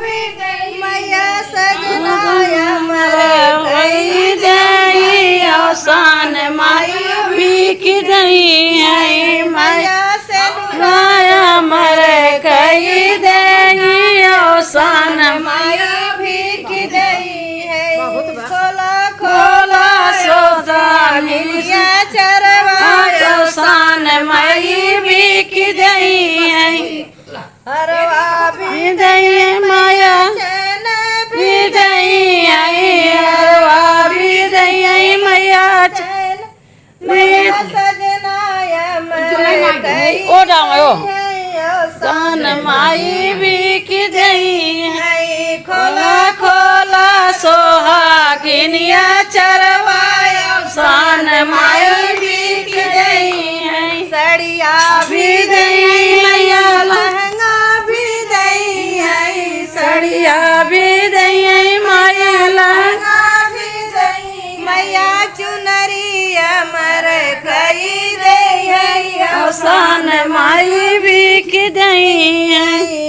भी गई मैया सजना अमर कई दे अवसान माई बिक गई है मैया से माया मर कई दे अवसान माया भीख गई है खोला खोला सोदा मिलिया चरवा अवसान माई बिक गई है हरवा भी दई माया चैन भी दई हरवा भी दई मैया चैन मैया सजना अमर कई ओ डाओ अवसान सन माई बिक गई है खोला खोला सोहागिनिया चरवाया सन माई बिक गई है सड़िया भी दई मैया लहंगा भी दई है सड़िया भी दई माया लहंगा भी दई मैया चुनरी अमर कई दे है अवसान माई बिक गई है